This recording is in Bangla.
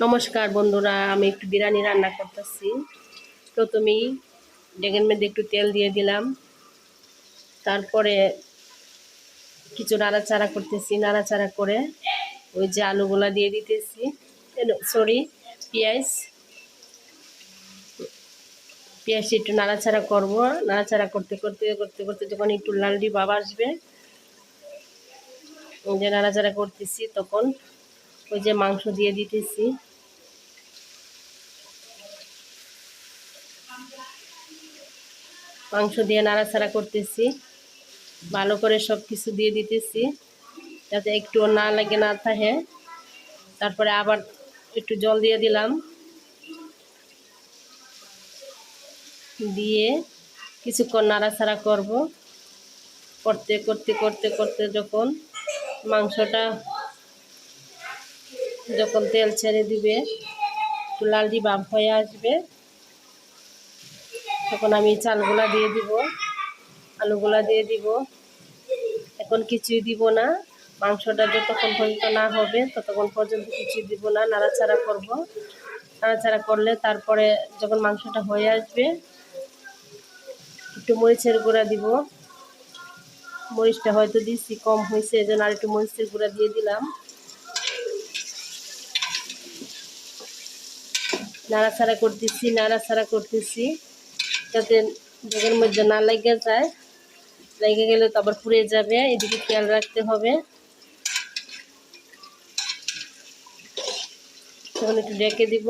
নমস্কার বন্ধুরা, আমি একটু বিরিয়ানি রান্না করতেছি। প্রথমেই ডেগের মধ্যে একটু তেল দিয়ে দিলাম, তারপরে কিছু নাড়াচাড়া করতেছি। নাড়াচাড়া করে ওই যে আলুগুলা দিয়ে দিতেছি, পেঁয়াজ একটু নাড়াচাড়া করব। নাড়াচাড়া করতে করতে করতে করতে যখন একটু লালডি ভাব আসবে, ওই যে নাড়াচাড়া করতেছি, তখন ওই যে মাংস দিয়ে দিতেছি। মাংস দিয়ে নাড়াচাড়া করতেছি, ভালো করে সব কিছু দিয়ে দিতেছি যাতে একটু না লাগে, না থাকে। তারপরে আবার একটু জল দিয়ে দিলাম, দিয়ে কিছুক্ষণ নাড়াচাড়া করব। করতে করতে করতে করতে যখন মাংসটা যখন তেল ছেড়ে দিবে, একটু লালডি ভাব হয়ে আসবে, তখন আমি চালগুলা দিয়ে দিব, আলুগুলা দিয়ে দিব। এখন কিছুই দিব না, মাংসটা যতক্ষণ পর্যন্ত না হবে ততক্ষণ পর্যন্ত কিছুই দিব না, নাড়াচাড়া করব। নাড়াচাড়া করলে তারপরে যখন মাংসটা হয়ে আসবে, একটু মরিচের গুঁড়া দিব। মরিচটা হয়তো দিচ্ছি কম হয়েছে, এজন্য আর একটু মরিচের গুঁড়া দিয়ে দিলাম। নাড়াচাড়া করতেছি যাতে জগের মধ্যে না লেগে যায়। লেগে গেলে তো আবার পুড়ে যাবে, এদিকে খেয়াল রাখতে হবে। তখন একটু ঢেকে দিব।